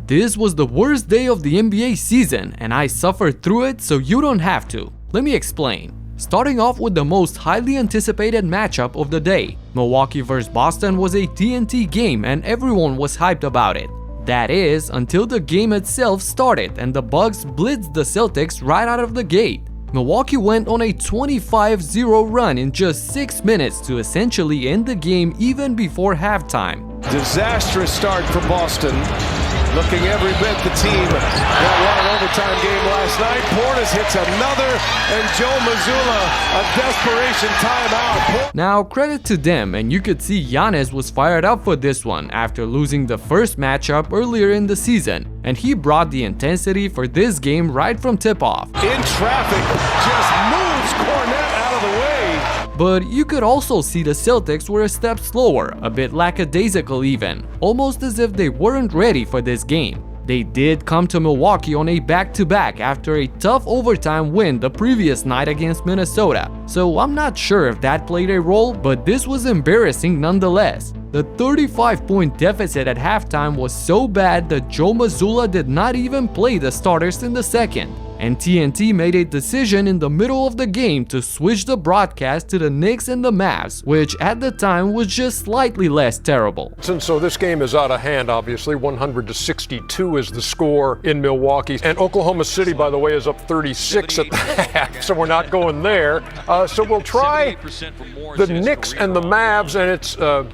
But this was the worst day of the NBA season, and I suffered through it so you don't have to. Let me explain. Starting off with the most highly anticipated matchup of the day. Milwaukee vs Boston was a TNT game and everyone was hyped about it. That is, until the game itself started and the Bucks blitzed the Celtics right out of the gate. Milwaukee went on a 25-0 run in just 6 minutes to essentially end the game even before halftime. Disastrous start for Boston. Looking every bit the team that won an overtime game last night. Portis hits another, and Joe Mazzulla, a desperation timeout. Now, credit to them, and you could see Giannis was fired up for this one after losing the first matchup earlier in the season, and he brought the intensity for this game right from tip-off. In traffic, just moves Cornet out of the way. But you could also see the Celtics were a step slower, a bit lackadaisical even, almost as if they weren't ready for this game. They did come to Milwaukee on a back-to-back after a tough overtime win the previous night against Minnesota, so I'm not sure if that played a role, but this was embarrassing nonetheless. The 35-point deficit at halftime was so bad that Joe Mazzulla did not even play the starters in the second. And TNT made a decision in the middle of the game to switch the broadcast to the Knicks and the Mavs, which at the time was just slightly less terrible. So this game is out of hand, obviously. 100-62 is the score in Milwaukee. And Oklahoma City, by the way, is up 36 at the half, so we're not going there. So we'll try the Knicks and the Mavs, and it's a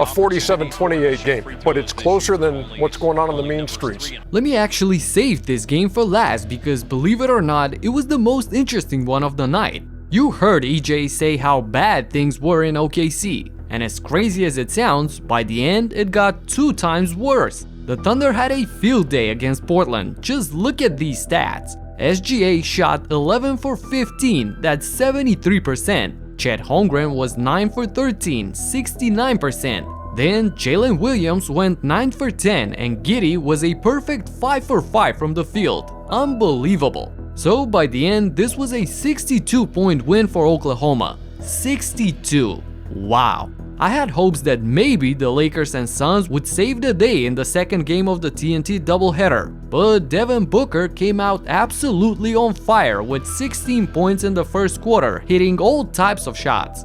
47-28 game. But it's closer than what's going on the mean streets. Let me actually save this game for last because believe it or not, it was the most interesting one of the night. You heard EJ say how bad things were in OKC, and as crazy as it sounds, by the end it got 2 times worse. The Thunder had a field day against Portland. Just look at these stats. SGA shot 11 for 15, that's 73%. Chet Holmgren was 9 for 13, 69%. Then Jalen Williams went 9 for 10 and Giddey was a perfect 5 for 5 from the field. Unbelievable. So by the end, this was a 62-point win for Oklahoma. 62. Wow. I had hopes that maybe the Lakers and Suns would save the day in the second game of the TNT doubleheader, but Devin Booker came out absolutely on fire with 16 points in the first quarter, hitting all types of shots.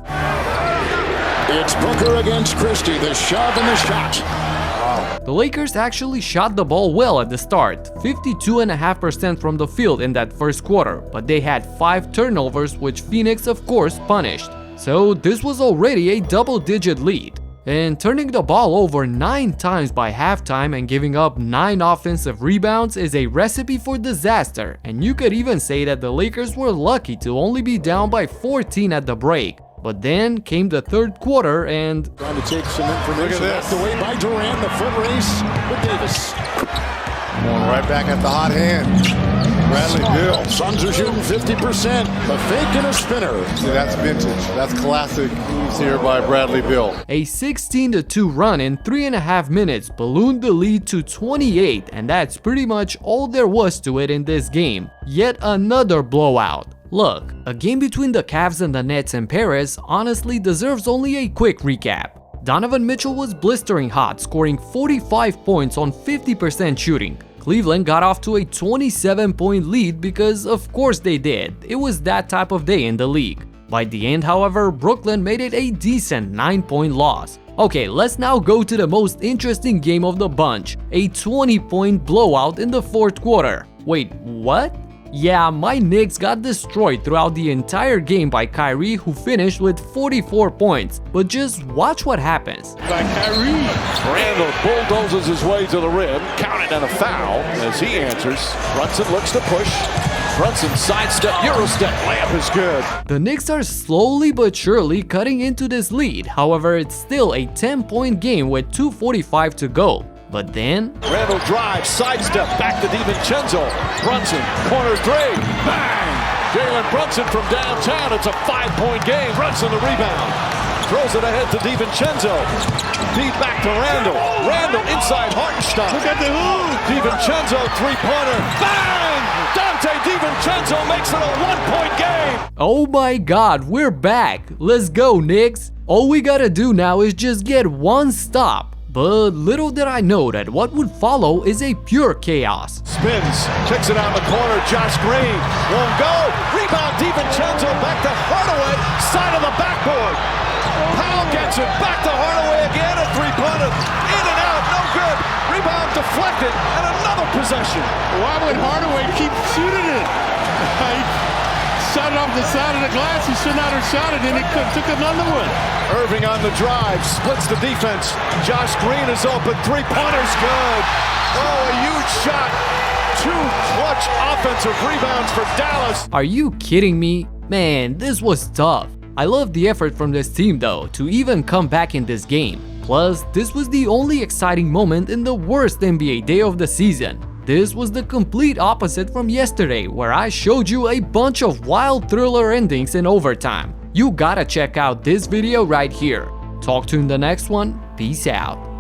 It's Booker against Christie, the shove and the shot. The Lakers actually shot the ball well at the start, 52.5% from the field in that first quarter, but they had 5 turnovers which Phoenix of course punished. So this was already a double-digit lead. And turning the ball over 9 times by halftime and giving up 9 offensive rebounds is a recipe for disaster, and you could even say that the Lakers were lucky to only be down by 14 at the break. But then came the third quarter and... Trying to take some information left away by Durant, the foot race with Davis. Going right back at the hot hand. Bradley Beal. Suns are shooting 50%. A fake and a spinner. See, that's vintage. That's classic moves here by Bradley Beal. A 16-2 run in 3.5 minutes ballooned the lead to 28, and that's pretty much all there was to it in this game. Yet another blowout. Look, a game between the Cavs and the Nets in Paris honestly deserves only a quick recap. Donovan Mitchell was blistering hot, scoring 45 points on 50% shooting. Cleveland got off to a 27-point lead because of course they did. It was that type of day in the league. By the end, however, Brooklyn made it a decent 9-point loss. Okay, let's now go to the most interesting game of the bunch, a 20-point blowout in the fourth quarter. Wait, what? Yeah, my Knicks got destroyed throughout the entire game by Kyrie, who finished with 44 points. But just watch what happens. By Kyrie. Randall bulldozes his way to the rim, counted on a foul as he answers. Brunson looks to push. Brunson sidestep, Eurostep, layup is good. The Knicks are slowly but surely cutting into this lead. However, it's still a 10-point game with 2:45 to go. But then... Randall drives, sidestep, back to DiVincenzo. Brunson, corner 3, bang! Jalen Brunson from downtown, it's a 5-point game. Brunson the rebound. Throws it ahead to DiVincenzo. Feed back to Randall. Randall inside Hartenstein. Look at the hoop. DiVincenzo, three-pointer, bang! Dante DiVincenzo makes it a 1-point game. Oh my god, we're back. Let's go, Knicks. All we gotta do now is just get one stop. But little did I know that what would follow is a pure chaos. Spins, kicks it out the corner. Josh Green won't go. Rebound, DiVincenzo back to Hardaway, side of the backboard. Powell gets it back to Hardaway again. A three-pointer, in and out, no good. Rebound deflected, and another possession. Why would Hardaway keep shooting it? He shot it off the side of the glass. He should not have shot it, and he took another one. Irving on the drive, splits the defense. Josh Green is open, three-pointer's good. Oh, a huge shot. 2 clutch offensive rebounds for Dallas. Are you kidding me? Man, this was tough. I love the effort from this team though, to even come back in this game. Plus, this was the only exciting moment in the worst NBA day of the season. This was the complete opposite from yesterday, where I showed you a bunch of wild thriller endings in overtime. You gotta check out this video right here. Talk to you in the next one. Peace out.